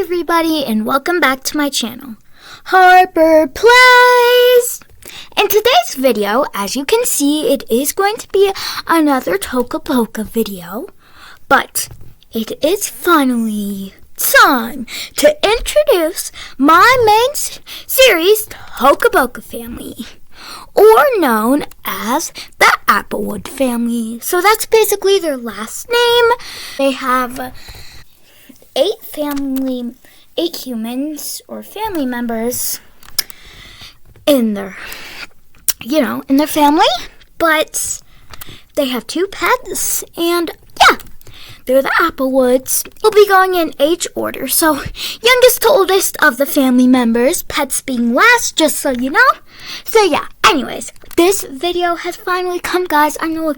Hi everybody and welcome back to my channel, Harper Plays! In today's video, as you can see, it is going to be another Toca Boca video, but it is finally time to introduce my main series, Toca Boca family, or known as the Applewood family. So that's basically their last name. They have 8 humans or family members in their family, but they have 2 pets, and yeah, they're the Applewoods. We'll be going in age order, so youngest to oldest of the family members, pets being last, just so you know. So yeah, anyways, this video has finally come, guys. I know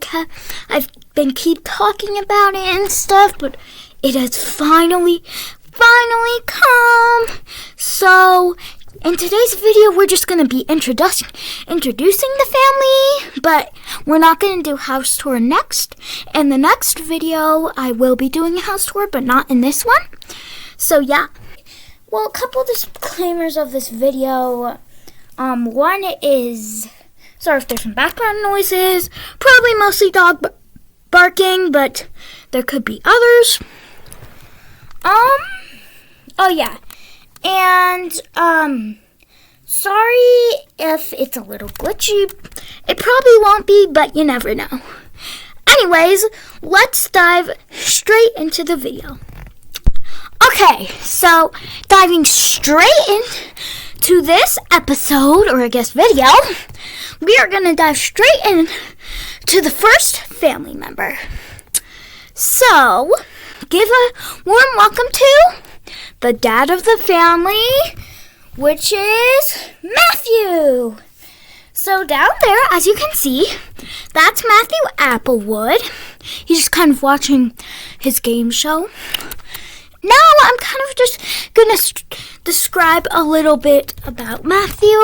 I've been keep talking about it and stuff, but it has finally come. So in today's video, we're just going to be introducing the family, but we're not going to do house tour next. In the next video, I will be doing a house tour, but not in this one. So yeah. Well, a couple disclaimers of this video. One is, sorry if there's some background noises, probably mostly dog barking, but there could be others. Oh yeah, and, sorry if it's a little glitchy. It probably won't be, but you never know. Anyways, let's dive straight into the video. Okay, so diving straight into this episode, or I guess video, we are going to dive straight into the first family member. So, give a warm welcome to the dad of the family, which is Matthew. So down there, as you can see, that's Matthew Applewood. He's just kind of watching his game show. Now I'm kind of just going to describe a little bit about Matthew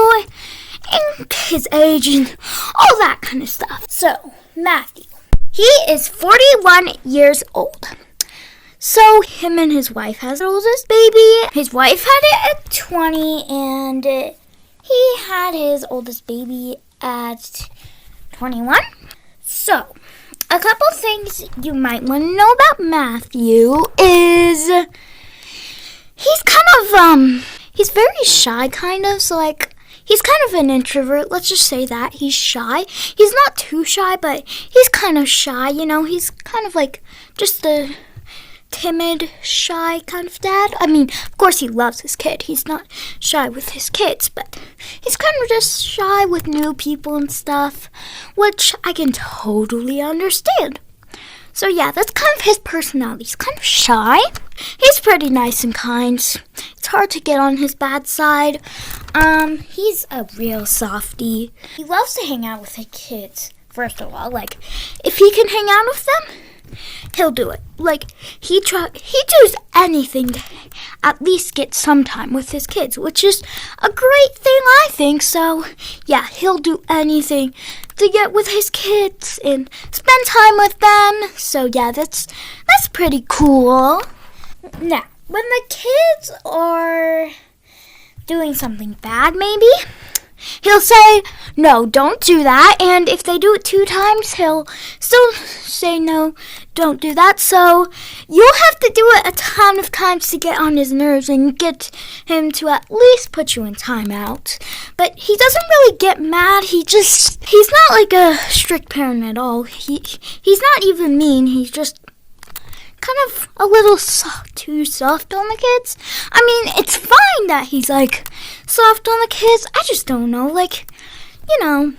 and his age and all that kind of stuff. So, Matthew, he is 41 years old. So, him and his wife has their oldest baby. His wife had it at 20, and he had his oldest baby at 21. So, a couple things you might want to know about Matthew is he's he's very shy, kind of. So, like, he's kind of an introvert. Let's just say that. He's shy. He's not too shy, but he's kind of shy, you know. He's kind of like just a timid, shy kind of dad. I mean, of course he loves his kid. He's not shy with his kids, but he's kind of just shy with new people and stuff, which I can totally understand. So yeah, that's kind of his personality. He's kind of shy. He's pretty nice and kind. It's hard to get on his bad side. He's a real softie. He loves to hang out with his kids, first of all. Like, if he can hang out with them, he'll do it. Like, he does anything to at least get some time with his kids, which is a great thing, I think. So, yeah, he'll do anything to get with his kids and spend time with them. So, yeah, that's pretty cool. Now, when the kids are doing something bad, maybe, he'll say, no, don't do that. And if they do it 2 times, he'll still say, no, don't do that. So you'll have to do it a ton of times to get on his nerves and get him to at least put you in timeout. But he doesn't really get mad. He's not like a strict parent at all. He's not even mean. He's just kind of a little too soft on the kids. I mean, it's fine that he's like soft on the kids. I just don't know, like, you know,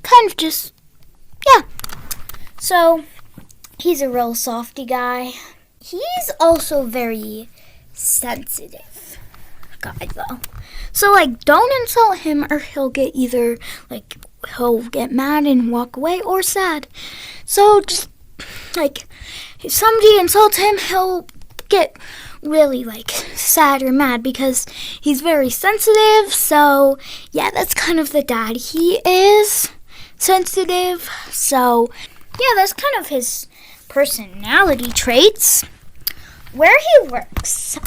kind of just, yeah. So, he's a real softy guy. He's also very sensitive guy, though. So, like, don't insult him or he'll get he'll get mad and walk away, or sad. So, just, like, if somebody insults him, he'll get really, like, sad or mad because he's very sensitive. So, yeah, that's kind of the dad he is. Sensitive. So, yeah, that's kind of his personality traits. Where he works.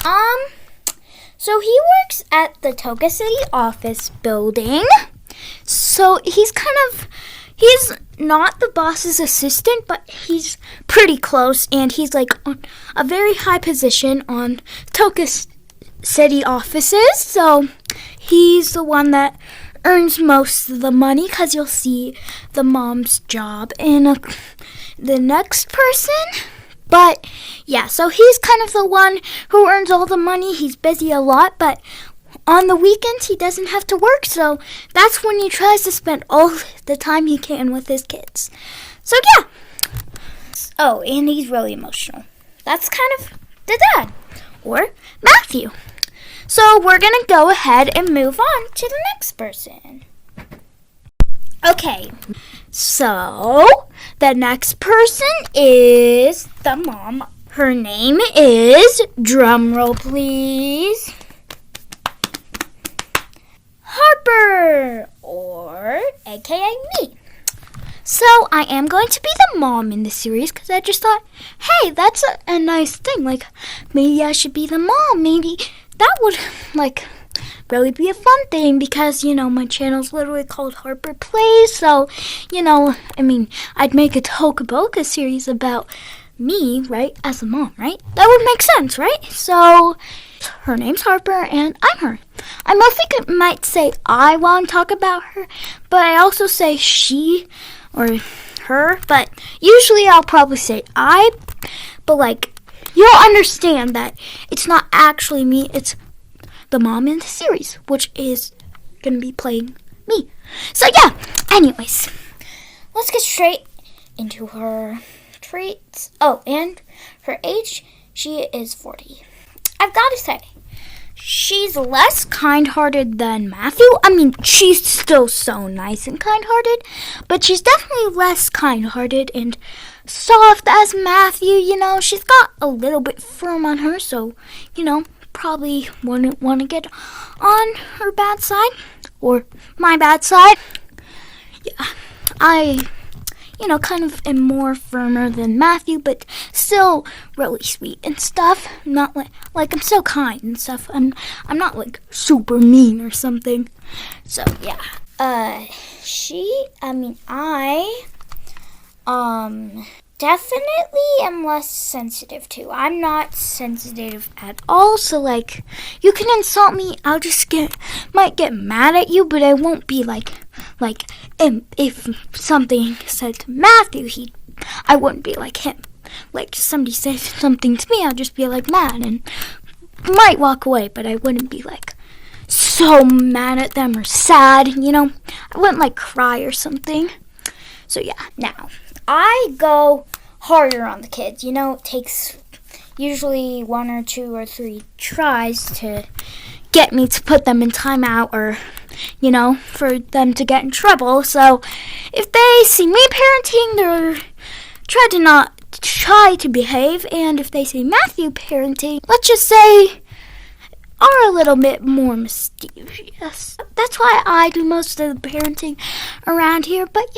So he works at the Toca City office building. So he's not the boss's assistant, but he's pretty close, and he's like on a very high position on Toca City offices. So he's the one that earns most of the money, because you'll see the mom's job in the next person. But yeah, so he's kind of the one who earns all the money. He's busy a lot, but on the weekends he doesn't have to work, so that's when he tries to spend all the time he can with his kids. So yeah. Oh, and he's really emotional. That's kind of the dad, or Matthew. So we're going to go ahead and move on to the next person. Okay, so the next person is the mom. Her name is, drumroll please, Harper, or aka me. So I am going to be the mom in the series, because I just thought, hey, that's a nice thing. Like, maybe I should be the mom. Maybe that would, like, really be a fun thing, because, my channel's literally called Harper Plays. So, I'd make a Toca Boca series about me, right, as a mom, right? That would make sense, right? So her name's Harper, and I'm her. I mostly might say I while I talk about her, but I also say she or her, but usually I'll probably say I, but you'll understand that it's not actually me, it's the mom in the series, which is going to be playing me. So yeah, anyways, let's get straight into her traits. Oh, and her age, she is 40. I've got to say, she's less kind-hearted than Matthew. She's still so nice and kind-hearted, but she's definitely less kind-hearted and soft as Matthew. She's got a little bit firm on her, so, probably wouldn't want to get on her bad side, or my bad side. Yeah, I kind of am more firmer than Matthew, but still really sweet and stuff. Not like I'm so kind and stuff. I'm not super mean or something. So yeah. I definitely am less sensitive too. I'm not sensitive at all, so you can insult me, I'll just might get mad at you, but I won't be if something said to Matthew, I wouldn't be like him. Somebody says something to me, I'll just be mad and might walk away, but I wouldn't be so mad at them or sad, I wouldn't cry or something. So yeah, now I go harder on the kids. It takes usually 1 or 2 or 3 tries to get me to put them in timeout, or for them to get in trouble. So if they see me parenting, they're try to behave, and if they see Matthew parenting, let's just say, are a little bit more mischievous. That's why I do most of the parenting around here, but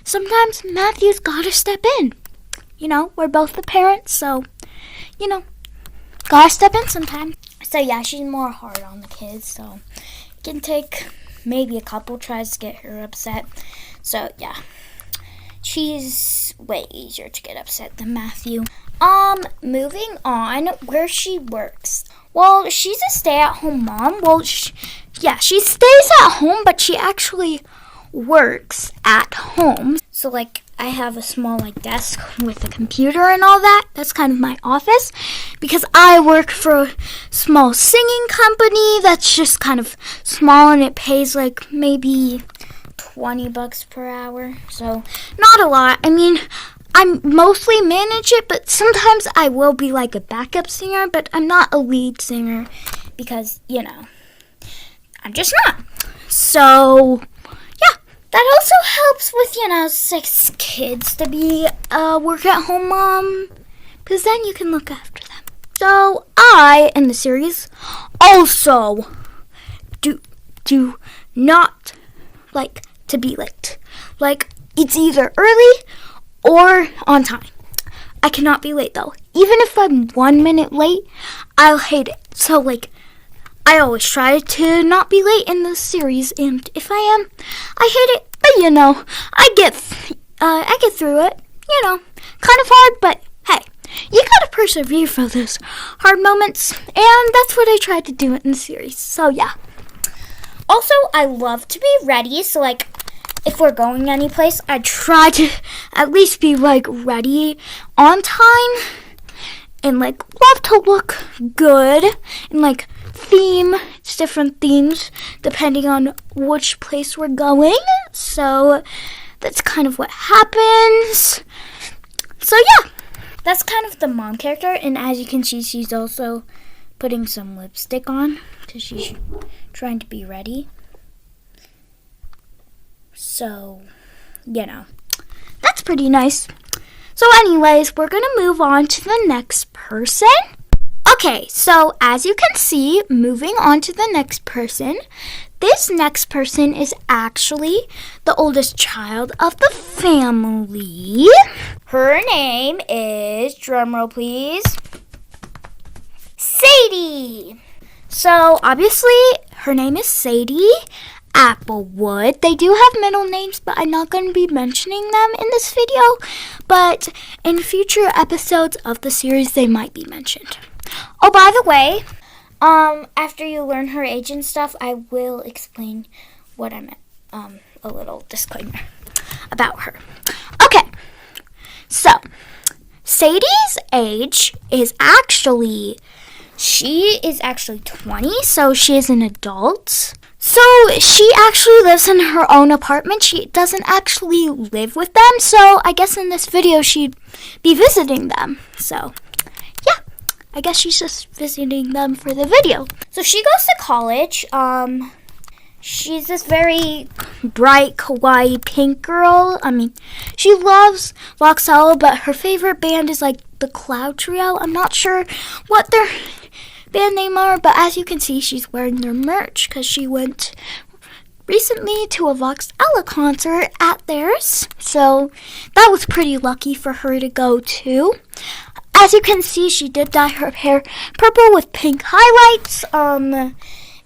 sometimes Matthew's gotta step in. We're both the parents, so, gotta step in sometimes. So yeah, she's more hard on the kids, so it can take maybe a couple tries to get her upset. So yeah, she's way easier to get upset than Matthew. Moving on, where she works. Well, she's a stay-at-home mom. Well, she stays at home, but she actually works at home. So I have a small desk with a computer and all that. That's kind of my office, because I work for a small singing company that's just kind of small, and it pays maybe $20 per hour. So not a lot. I mostly manage it, but sometimes I will be a backup singer, but I'm not a lead singer because, I'm just not. So that also helps with, 6 kids to be a work-at-home mom, because then you can look after them. So I, in the series, also do not like to be late. It's either early or on time. I cannot be late, though. Even if I'm 1 minute late, I'll hate it. So, I always try to not be late in the series, and if I am, I hate it. But I get through it. Kind of hard, but hey, you gotta persevere for those hard moments, and that's what I try to do in the series. So yeah. Also, I love to be ready. So if we're going anyplace, I try to at least be ready on time, and love to look good, and theme. It's different themes depending on which place we're going. So that's kind of what happens. So yeah, that's kind of the mom character, and as you can see, she's also putting some lipstick on because she's trying to be ready. So, that's pretty nice. So anyways, we're going to move on to the next person. Okay, so as you can see, moving on to the next person, this next person is actually the oldest child of the family. Her name is, drumroll please, Sadie. So obviously, her name is Sadie Applewood. They do have middle names, but I'm not going to be mentioning them in this video. But in future episodes of the series, they might be mentioned. Oh, by the way, after you learn her age and stuff, I will explain what I meant. A little disclaimer about her. Okay, so Sadie's age is actually, she is actually 20, so she is an adult. So she actually lives in her own apartment. She doesn't actually live with them, so I guess in this video she'd be visiting them. So yeah, I guess she's just visiting them for the video. So she goes to college. She's this very bright, kawaii pink girl. I mean, she loves Voxella, but her favorite band is the Cloud Trio. I'm not sure what their band name are, but as you can see, she's wearing their merch because she went recently to a Voxella concert at theirs. So that was pretty lucky for her to go to. As you can see, she did dye her hair purple with pink highlights.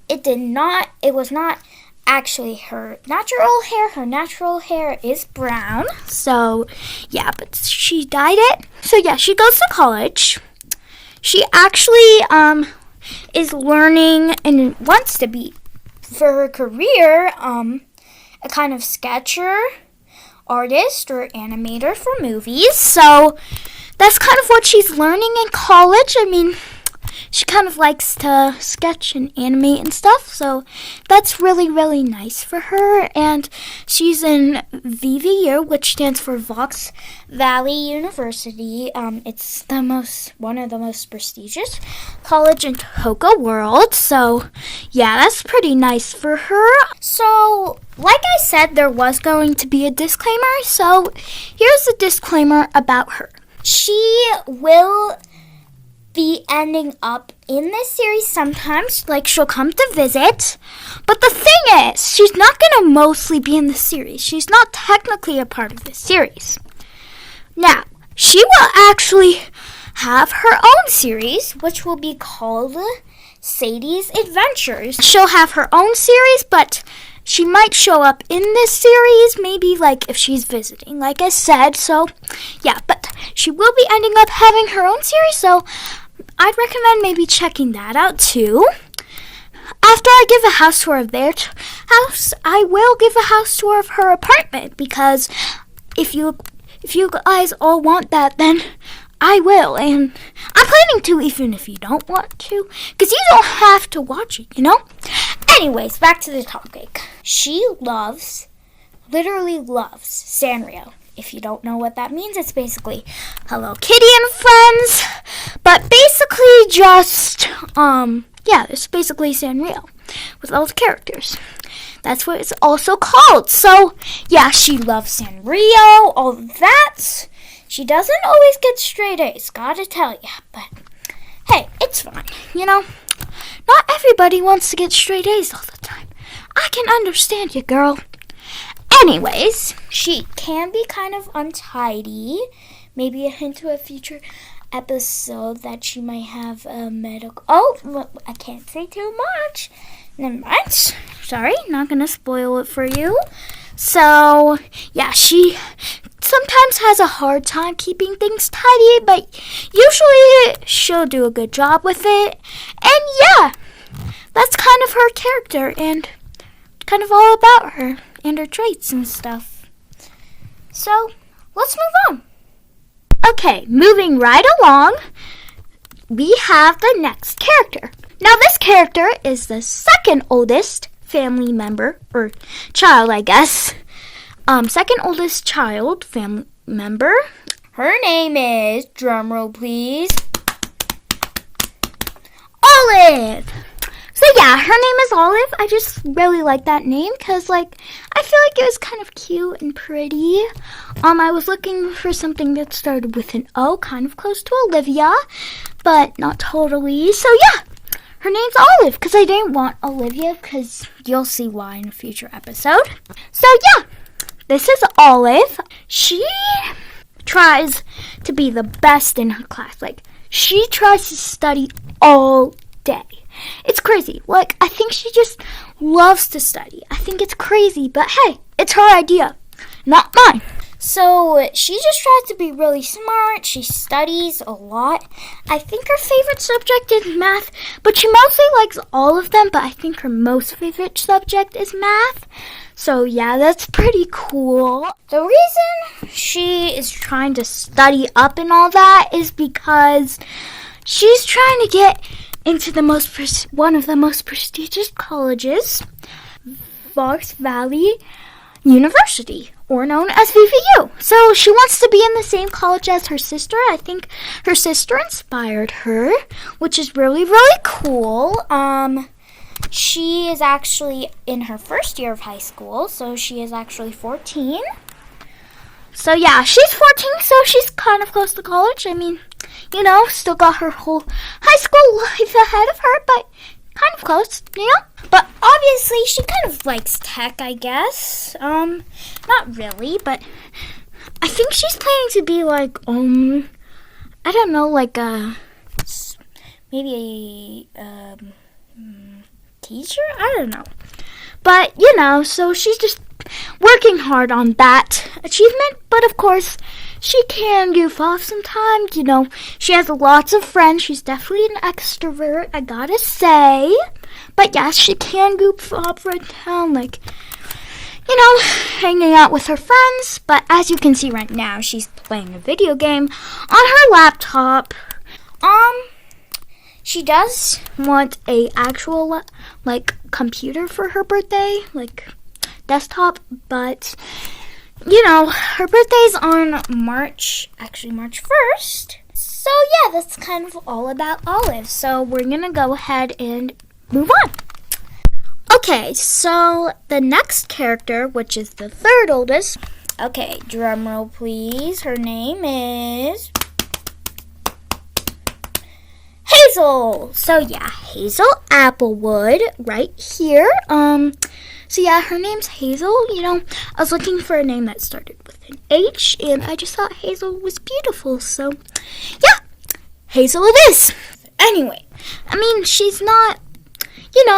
It was not actually her natural hair. Her natural hair is brown. So yeah, but she dyed it. So yeah, she goes to college. She actually is learning and wants to be, for her career, a kind of sketcher, artist, or animator for movies. So that's kind of what she's learning in college. I mean, she kind of likes to sketch and animate and stuff, so that's really, really nice for her. And she's in VVU, which stands for Vox Valley University. It's one of the most prestigious college in Toca World. So yeah, that's pretty nice for her. So like I said, there was going to be a disclaimer. So here's the disclaimer about her. She will be ending up in this series sometimes, she'll come to visit, but the thing is, she's not gonna mostly be in the series. She's not technically a part of this series. Now, she will actually have her own series, which will be called Sadie's Adventures. She'll have her own series, but she might show up in this series, maybe if she's visiting, like I said. So yeah, but she will be ending up having her own series, so I'd recommend maybe checking that out too. After I give a house tour of their house, I will give a house tour of her apartment, because if you guys all want that, then I will, and I'm planning to, even if you don't want to, because you don't have to watch it, Anyways, back to the topic. She literally loves Sanrio. If you don't know what that means, it's basically Hello Kitty and friends. But basically just, it's basically Sanrio with all the characters. That's what it's also called. So, yeah, she loves Sanrio, all that. She doesn't always get straight A's, gotta tell ya. But, hey, it's fine, Not everybody wants to get straight A's all the time. I can understand you, girl. Anyways, she can be kind of untidy. Maybe a hint to a future episode that she might have a medical... Oh, I can't say too much. Never mind. Sorry, not going to spoil it for you. So, yeah, she sometimes has a hard time keeping things tidy, but usually she'll do a good job with it. And yeah, that's kind of her character and kind of all about her and her traits and stuff. So, let's move on. Okay, moving right along, we have the next character. Now, this character is the second oldest family member, or child, I guess. Second oldest child, family member. Her name is, drumroll please, Olive. So yeah, her name is Olive. I just really like that name because, I feel like it was kind of cute and pretty. I was looking for something that started with an O, kind of close to Olivia, but not totally. So yeah, her name's Olive because I didn't want Olivia because you'll see why in a future episode. So yeah, this is Olive. She tries to be the best in her class. She tries to study all day. It's crazy. I think she just loves to study. I think it's crazy, but hey, it's her idea, not mine. So she just tries to be really smart. She studies a lot. I think her favorite subject is math, but she mostly likes all of them, but I think her most favorite subject is math. So yeah, that's pretty cool. The reason she is trying to study up and all that is because she's trying to get into one of the most prestigious colleges, Fox Valley University, or known as VVU. So she wants to be in the same college as her sister. I think her sister inspired her, which is really, really cool. She is actually in her first year of high school, so she is actually 14. So yeah, she's 14, so she's kind of close to college. I mean, still got her whole high school life ahead of her, but kind of close, But obviously, she kind of likes tech, I guess. Not really, but I think she's planning to be I don't know, maybe a teacher? I don't know. But, so she's just working hard on that achievement, but of course, she can goof off sometimes, She has lots of friends. She's definitely an extrovert, I gotta say. But yes, she can goof off right now, hanging out with her friends. But as you can see right now, she's playing a video game on her laptop. She does want a actual, computer for her birthday, desktop, but... her birthday's on March 1st. So, yeah, that's kind of all about Olive. So, we're going to go ahead and move on. Okay, so the next character, which is the third oldest. Okay, drum roll, please. Her name is Hazel. So, yeah, Hazel Applewood right here. So yeah, her name's Hazel. I was looking for a name that started with an H, and I just thought Hazel was beautiful. So yeah, Hazel it is. Anyway, I mean, she's not,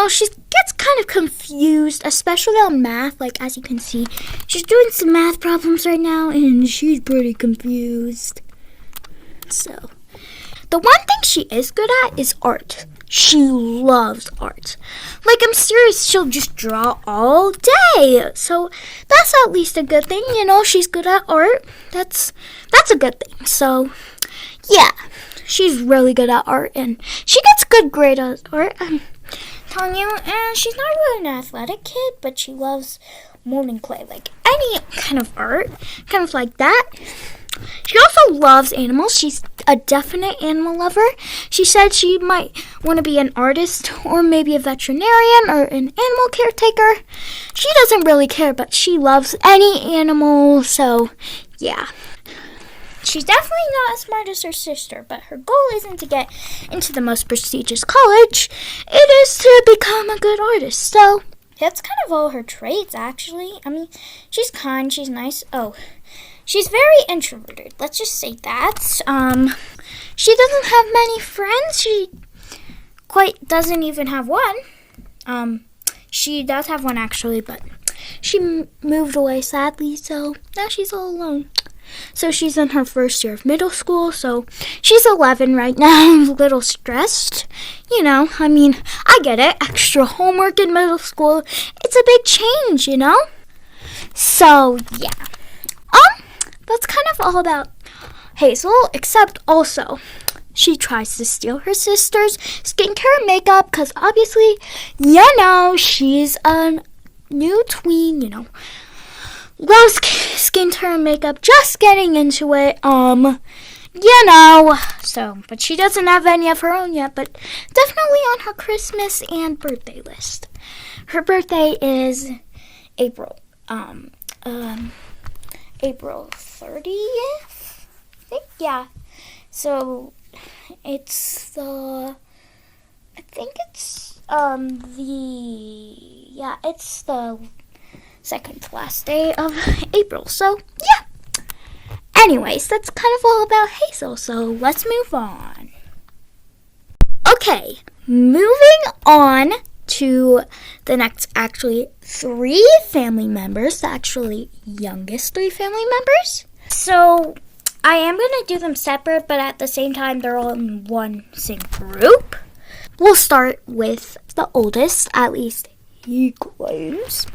she gets kind of confused, especially on math. As you can see, she's doing some math problems right now, and she's pretty confused. So, the one thing she is good at is art. She loves art. I'm serious, she'll just draw all day. So that's at least a good thing, she's good at art. That's a good thing. So yeah, she's really good at art, and she gets good grades at art. I'm telling you, and she's not really an athletic kid, but she loves molding clay, any kind of art, kind of like that. She also loves animals. She's a definite animal lover. She said she might want to be an artist or maybe a veterinarian or an animal caretaker. She doesn't really care, but she loves any animal, so yeah. She's definitely not as smart as her sister, but her goal isn't to get into the most prestigious college. It is to become a good artist, so that's kind of all her traits, actually. I mean, she's kind, she's nice. Oh, she's very introverted. Let's just say that. She doesn't have many friends. She quite doesn't even have one. She does have one actually, but she moved away sadly, so now she's all alone. So she's in her first year of middle school, so she's 11 right now. I'm a little stressed. I get it. Extra homework in middle school. It's a big change, So, yeah. That's kind of all about Hazel, except also she tries to steal her sister's skincare and makeup because obviously, she's a new tween, loves skincare and makeup, just getting into it, so, but she doesn't have any of her own yet, but definitely on her Christmas and birthday list. Her birthday is April 30th, I think, yeah. So, it's the second to last day of April. So, yeah. Anyways, that's kind of all about Hazel. So, let's move on. Okay, moving on to the next, actually, 3 family members. The actually youngest 3 family members. So, I am going to do them separate, but at the same time, they're all in one same group. We'll start with the oldest, at least he claims.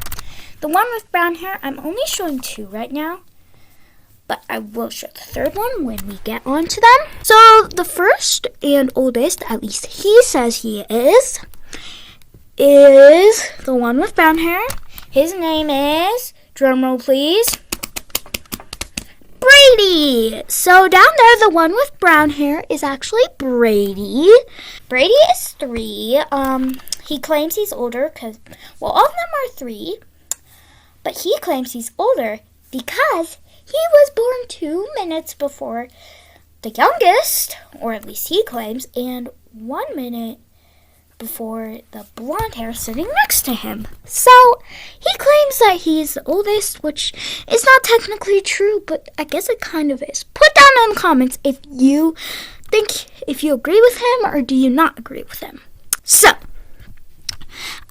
The one with brown hair, I'm only showing 2 right now, but I will show the third one when we get on to them. So the first and oldest, at least he says he is the one with brown hair. His name is, drumroll please, Brady. So down there, the one with brown hair is actually Brady. Brady is 3. He claims he's older because, all of them are 3. But he claims he's older because he was born 2 minutes before the youngest, or at least he claims, and 1 minute before the blonde hair sitting next to him. So he claims that he's the oldest, which is not technically true, but I guess it kind of is. Put down in the comments if you agree with him or do you not agree with him. So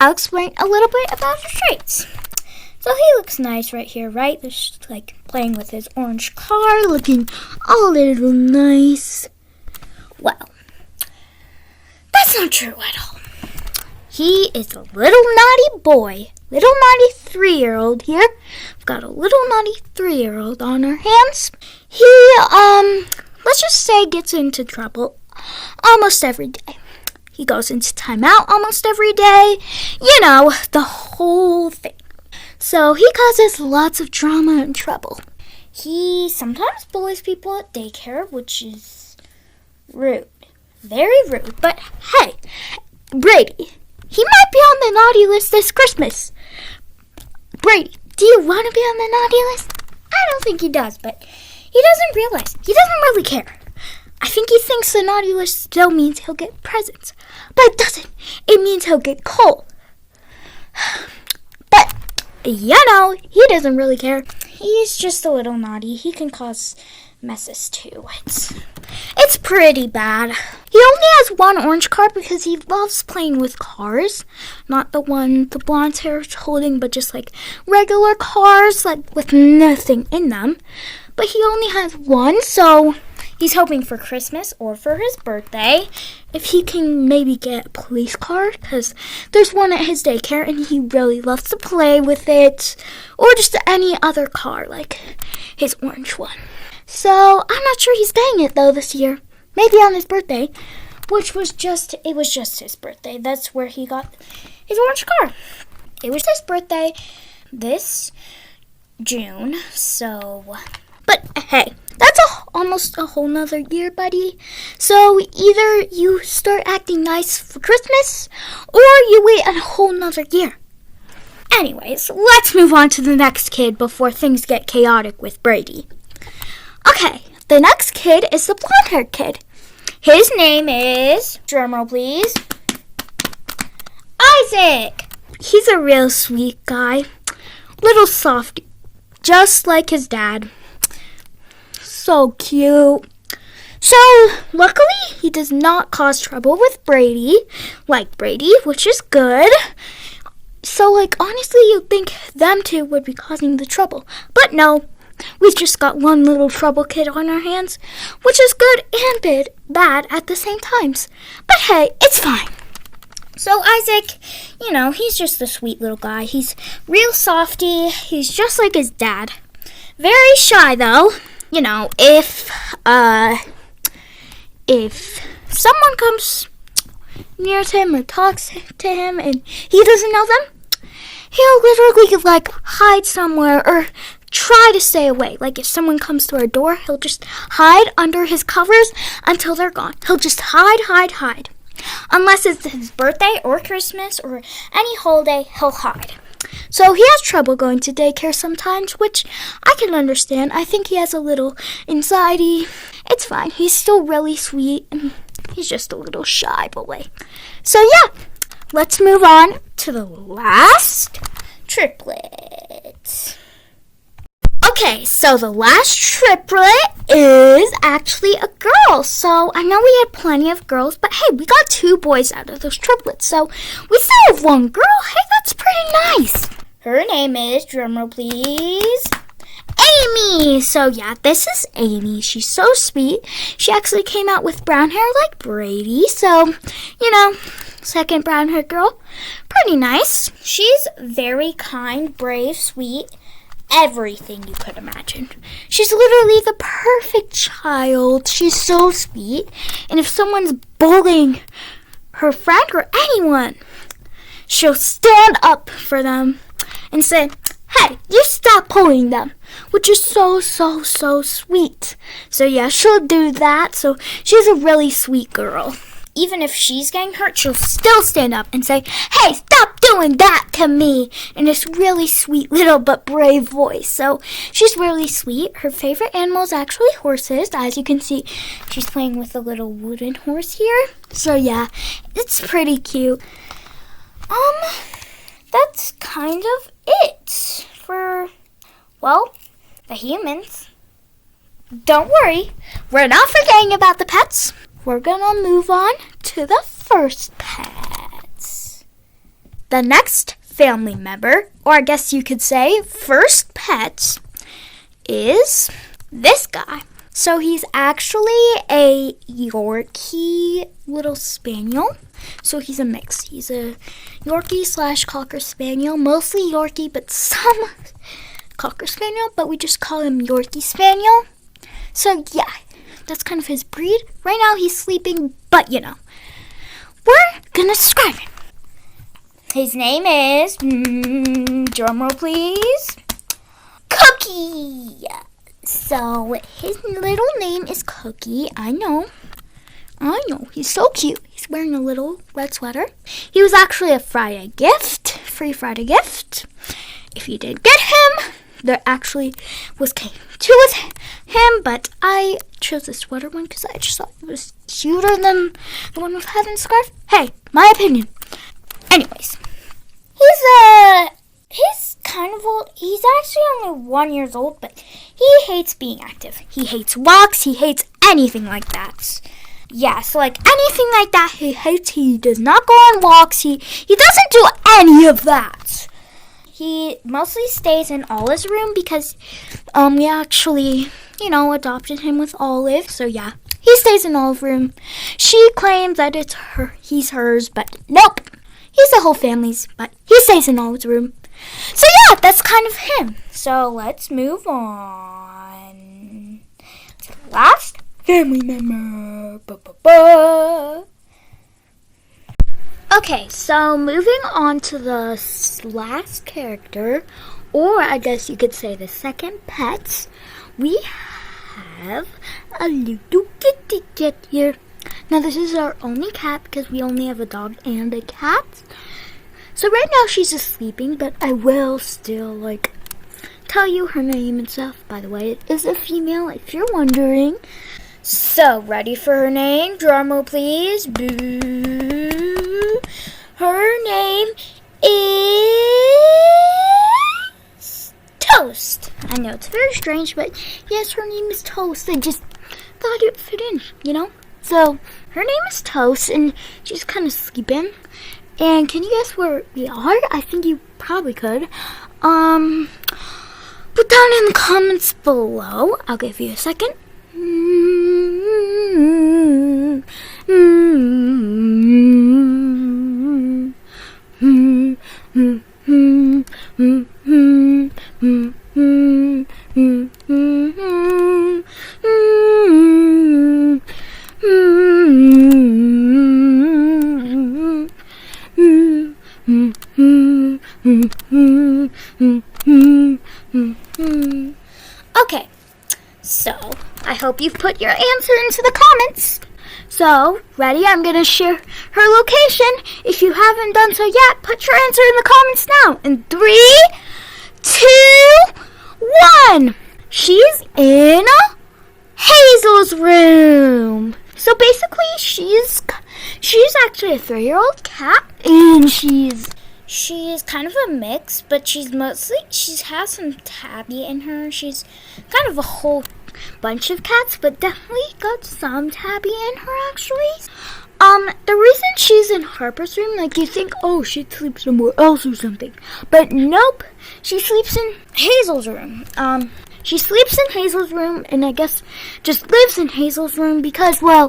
I'll explain a little bit about his traits. So he looks nice right here, right? Just like playing with his orange car, looking a little nice. Well, that's not true at all. He is a little naughty boy, little naughty 3-year-old here. We've got a little naughty 3-year-old on our hands. He, let's just say gets into trouble almost every day. He goes into timeout almost every day. The whole thing. So he causes lots of drama and trouble. He sometimes bullies people at daycare, which is rude. Very rude. But hey, Brady, he might be on the naughty list this Christmas. Brady, do you want to be on the naughty list? I don't think he does, but he doesn't realize. He doesn't really care. I think he thinks the naughty list still means he'll get presents. But it doesn't. It means he'll get coal. But he doesn't really care. He's just a little naughty. He can cause messes too. It's pretty bad. He only has one orange car because he loves playing with cars. Not the one the blonde hair is holding, but just like regular cars, like with nothing in them. But he only has one, so he's hoping for Christmas or for his birthday if he can maybe get a police car, because there's one at his daycare and he really loves to play with it, or just any other car like his orange one. So I'm not sure he's getting it though this year. Maybe on his birthday, which was just his birthday. That's where he got his orange car. It was his birthday this June, so, but hey, that's almost a whole nother year, buddy. So either you start acting nice for Christmas, or you wait a whole nother year. Anyways, let's move on to the next kid before things get chaotic with Brady. Okay, the next kid is the blonde-haired kid. His name is, drumroll please, Isaac. He's a real sweet guy. Little softy, just like his dad. So cute. So, luckily, he does not cause trouble with Brady, which is good. So, honestly, you'd think them two would be causing the trouble. But no, we've just got one little trouble kid on our hands, which is good and bad at the same times. But hey, it's fine. So Isaac, he's just a sweet little guy. He's real softy. He's just like his dad. Very shy, though. If someone comes near to him or talks to him and he doesn't know them, he'll literally hide somewhere or try to stay away. If someone comes to our door, he'll just hide under his covers until they're gone. He'll just hide. Unless it's his birthday or Christmas or any holiday, he'll hide. So he has trouble going to daycare sometimes, which I can understand. I think he has a little anxiety. It's fine. He's still really sweet, and he's just a little shy boy. So yeah, let's move on to the last triplet. Okay, so the last triplet is actually a girl. So I know we had plenty of girls, but hey, we got 2 boys out of those triplets. So we still have 1 girl. Hey, that's pretty nice. Her name is, drumroll please, Amy. So yeah, this is Amy. She's so sweet. She actually came out with brown hair like Brady. So, second brown hair girl. Pretty nice. She's very kind, brave, sweet. Everything you could imagine. She's literally the perfect child. She's so sweet. And if someone's bullying her friend or anyone, she'll stand up for them and say, hey, you stop bullying them, which is so sweet. So yeah, she'll do that. So she's a really sweet girl. Even if she's getting hurt, she'll still stand up and say, hey, stop doing that to me, in this really sweet little but brave voice. So she's really sweet. Her favorite animal is actually horses. As you can see, she's playing with a little wooden horse here. So yeah, it's pretty cute. That's kind of it for, the humans. Don't worry, we're not forgetting about the pets. We're gonna move on to the first pets. The next family member, or I guess you could say first pet, is this guy. So he's actually a Yorkie little spaniel. So he's a mix. He's a Yorkie / Cocker Spaniel. Mostly Yorkie, but some Cocker Spaniel. But we just call him Yorkie Spaniel. So yeah, that's kind of his breed. Right now he's sleeping, but we're gonna describe him. His name is, drumroll please, Cookie. So his little name is Cookie. I know. He's so cute. He's wearing a little red sweater. He was actually a free Friday gift. If you did get him, there actually was came two with him, but I chose the sweater one because I just thought it was cuter than the one with Heaven's scarf. Hey, my opinion. Anyways, he's kind of old. He's actually only 1 year old, but he hates being active. He hates walks. He hates anything like that. Yeah, so anything like that he hates. He does not go on walks. He doesn't do any of that. He mostly stays in Olive's room because we actually, adopted him with Olive. So yeah, he stays in Olive's room. She claims that he's hers, but nope. He's the whole family's, but he stays in Olive's room. So yeah, that's kind of him. So let's move on to the last family member. Okay, so moving on to the last character, or I guess you could say the second pet, we have a little kitty cat here. Now this is our only cat because we only have a dog and a cat. So right now she's just sleeping, but I will still tell you her name and stuff. By the way, it is a female if you're wondering. So, ready for her name? Drumroll, please. Boo. Her name is Toast. I know it's very strange, but yes, her name is Toast. I just thought it fit in, you know? So, her name is Toast, and she's kind of sleeping. And can you guess where we are? I think you probably could. Put down in the comments below. I'll give you a second. Okay, so I hope you've put your answer into the comments. So, ready? I'm going to share her location. If you haven't done so yet, put your answer in the comments now. In 3, 2, 1. She's in Hazel's room. So basically, she's actually a 3-year-old cat, and she's kind of a mix, but she has some tabby in her. She's kind of a whole bunch of cats, but definitely got some tabby in her, actually. The reason she's in Harper's room, like, you think, oh, she sleeps somewhere else or something. But nope, she sleeps in Hazel's room. She sleeps in Hazel's room, and I guess just lives in Hazel's room because, well,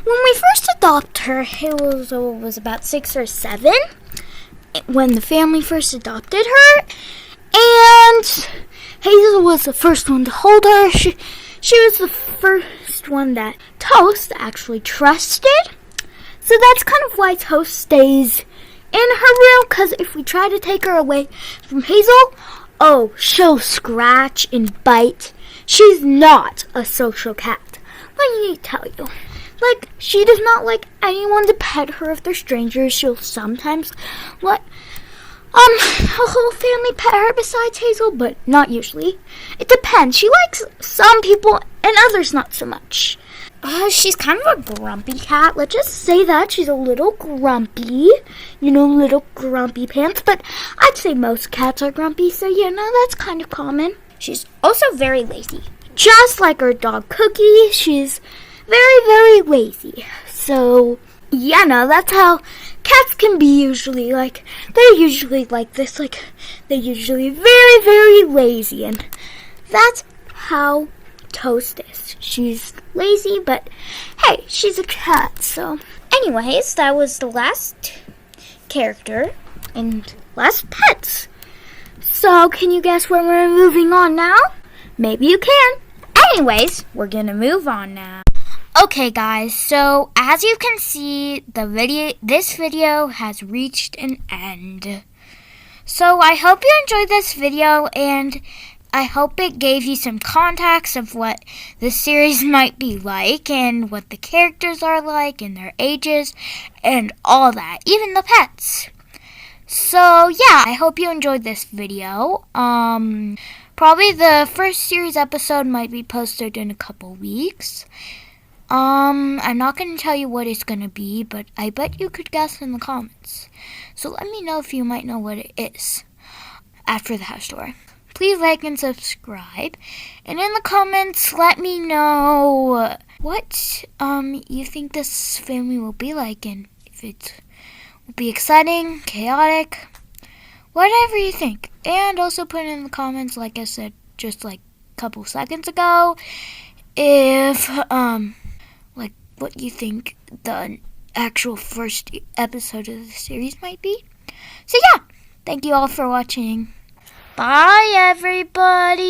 when we first adopted her, Hazel was about 6 or 7 when the family first adopted her, and Hazel was the first one to hold her. She was the first one that Toast actually trusted. So that's kind of why Toast stays in her room, because if we try to take her away from Hazel, oh, she'll scratch and bite. She's not a social cat. Let me tell you. Like, she does not like anyone to pet her if they're strangers. She'll sometimes let her whole family pet her besides Hazel, but not usually. It depends. She likes some people and others not so much. She's kind of a grumpy cat. Let's just say that. She's a little grumpy. You know, little grumpy pants. But I'd say most cats are grumpy, so you know, that's kind of common. She's also very lazy. Just like her dog Cookie, she's very, very lazy. So, yeah, no, that's how cats can be usually. Like, they're usually like this. Like, they're usually very, very lazy. And that's how Toast is. She's lazy, but hey, she's a cat. So, anyways, that was the last character and last pets. So, can you guess where we're moving on now? Maybe you can. Anyways, we're gonna move on now. Okay, guys, so as you can see, this video has reached an end. So I hope you enjoyed this video, and I hope it gave you some context of what the series might be like, and what the characters are like, and their ages, and all that, even the pets. So yeah, I hope you enjoyed this video. Probably the first series episode might be posted in a couple weeks. I'm not going to tell you what it's going to be, but I bet you could guess in the comments. So let me know if you might know what it is after the house tour. Please like and subscribe. And in the comments, let me know what you think this family will be like, and if it will be exciting, chaotic, whatever you think. And also put in the comments, like I said just like a couple seconds ago, if like what you think the actual first episode of the series might be. So yeah, thank you all for watching. Bye everybody.